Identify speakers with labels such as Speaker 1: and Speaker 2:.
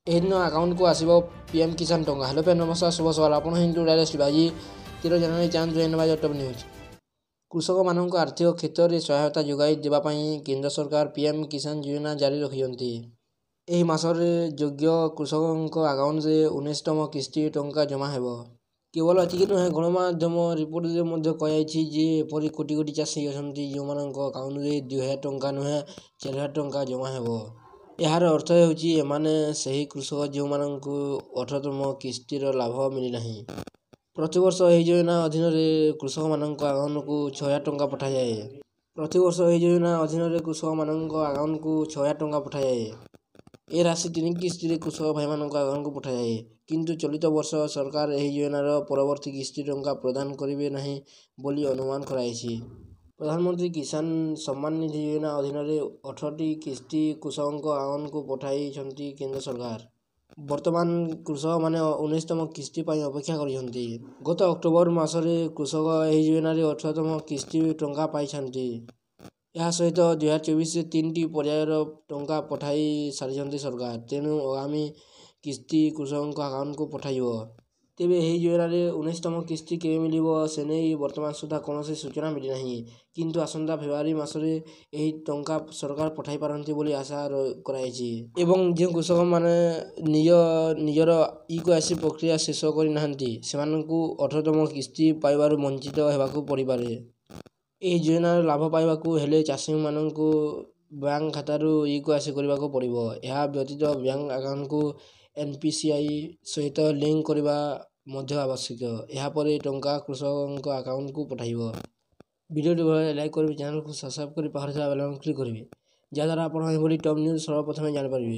Speaker 1: ଏହିଦିନ ଆକାଉଣ୍ଟକୁ ଆସିବ ପିଏମ୍ କିଷାନ ଟଙ୍କା। ହ୍ୟାଲୋ ଫ୍ରେଣ୍ଡ, ନମସ୍କାର, ଶୁଭ ସକାଳ। ଆପଣ ହିନ୍ଦୁ ଡାଇରେକ୍ଟ ଆଜି 13 ଜାନୁଆରୀ ଚାନ୍ଦ ଜାଣିବା ଟପ୍ ନ୍ୟୁଜ୍। କୃଷକମାନଙ୍କୁ ଆର୍ଥିକ କ୍ଷେତ୍ରରେ ସହାୟତା ଯୋଗାଇ ଦେବା ପାଇଁ କେନ୍ଦ୍ର ସରକାର ପିଏମ୍ କିଷାନ ଯୋଜନା ଜାରି ରଖିଛନ୍ତି। ଏହି ମାସରେ ଯୋଗ୍ୟ କୃଷକଙ୍କ ଆକାଉଣ୍ଟରେ 19ତମ କିସ୍ତି ଟଙ୍କା ଜମା ହେବ। କେବଳ ଏତିକି ନୁହେଁ, ଗଣମାଧ୍ୟମ ରିପୋର୍ଟରେ ମଧ୍ୟ କୁହାଯାଇଛି ଯେ ଏପରି କୋଟି କୋଟି ଚାଷୀ ଅଛନ୍ତି ଯେଉଁମାନଙ୍କ ଆକାଉଣ୍ଟରେ 2000 ଟଙ୍କା ନୁହେଁ 4000 ଟଙ୍କା ଜମା ହେବ। ଏହାର ଅର୍ଥ ହେଉଛି ଏମାନେ ସେହି କୃଷକ ଯେଉଁମାନଙ୍କୁ 18ତମ କିସ୍ତିର ଲାଭ ମିଳିନାହିଁ। ପ୍ରତିବର୍ଷ ଏହି ଯୋଜନା ଅଧୀନରେ କୃଷକମାନଙ୍କ ଆକାଉଣ୍ଟକୁ 6000 ଟଙ୍କା ପଠାଯାଏ। ଏ ରାଶି 3 କିସ୍ତିରେ କୃଷକ ଭାଇମାନଙ୍କ ଆକାଉଣ୍ଟକୁ ପଠାଯାଏ। କିନ୍ତୁ ଚଳିତ ବର୍ଷ ସରକାର ଏହି ଯୋଜନାର ପରବର୍ତ୍ତୀ କିସ୍ତି ଟଙ୍କା ପ୍ରଦାନ କରିବେ ନାହିଁ ବୋଲି ଅନୁମାନ କରାଯାଇଛି। ପ୍ରଧାନମନ୍ତ୍ରୀ କିଷାନ ସମ୍ମାନ ନିଧି ଯୋଜନା ଅଧୀନରେ 18ଟି କିସ୍ତି କୃଷକଙ୍କ ଆକାଉଣ୍ଟକୁ ପଠାଇଛନ୍ତି କେନ୍ଦ୍ର ସରକାର। ବର୍ତ୍ତମାନ କୃଷକମାନେ 19ତମ କିସ୍ତି ପାଇଁ ଅପେକ୍ଷା କରିଛନ୍ତି। ଗତ ଅକ୍ଟୋବର ମାସରେ କୃଷକ ଏହି ଯୋଜନାରେ 18ତମ କିସ୍ତି ଟଙ୍କା ପାଇଛନ୍ତି। ଏହା ସହିତ 2024ରେ 3ଟି ପର୍ଯ୍ୟାୟର ଟଙ୍କା ପଠାଇ ସାରିଛନ୍ତି ସରକାର। ତେଣୁ ଆଗାମୀ କିସ୍ତି କୃଷକଙ୍କ ଆକାଉଣ୍ଟକୁ ପଠାଯିବ। ତେବେ ଏହି ଯୋଜନାରେ 19ତମ କିସ୍ତି କେବେ ମିଳିବ ସେନେଇ ବର୍ତ୍ତମାନ ସୁଦ୍ଧା କୌଣସି ସୂଚନା ମିଳିନାହିଁ। କିନ୍ତୁ ଆସନ୍ତା ଫେବୃଆରୀ ମାସରେ ଏହି ଟଙ୍କା ସରକାର ପଠାଇପାରନ୍ତି ବୋଲି ଆଶା କରାଯାଇଛି। ଏବଂ ଯେଉଁ କୃଷକମାନେ ନିଜର ଇ-କେୱାଇସି ପ୍ରକ୍ରିୟା ଶେଷ କରିନାହାନ୍ତି ସେମାନଙ୍କୁ 18ତମ କିସ୍ତି ପାଇବାରୁ ବଞ୍ଚିତ ହେବାକୁ ପଡ଼ିପାରେ। ଏହି ଯୋଜନାର ଲାଭ ପାଇବାକୁ ହେଲେ ଚାଷୀମାନଙ୍କୁ ବ୍ୟାଙ୍କ ଖାତାରୁ ଇ-କେୱାଇସି କରିବାକୁ ପଡ଼ିବ। ଏହା ବ୍ୟତୀତ ବ୍ୟାଙ୍କ ଆକାଉଣ୍ଟକୁ ଏନ୍.ପି.ସି.ଆଇ ସହିତ ଲିଙ୍କ କରିବା ମଧ୍ୟ ଆବଶ୍ୟକ। ଏହାପରେ ଟଙ୍କା କୃଷକଙ୍କ ଆକାଉଣ୍ଟକୁ ପଠାଯିବ। ଭିଡ଼ିଓଟି ଭଲ ଲାଗିଲେ ଲାଇକ୍ କରିବେ, ଚ୍ୟାନେଲକୁ ସବସ୍କ୍ରାଇବ୍ କରି ପାଖରେ ଥିବା ବେଲ୍ ଆଇକନ୍ କ୍ଲିକ୍ କରିବେ, ଯାହାଦ୍ୱାରା ଆପଣ ଏଭଳି ଟପ୍ ନ୍ୟୁଜ୍ ସର୍ବପ୍ରଥମେ ଜାଣିପାରିବେ।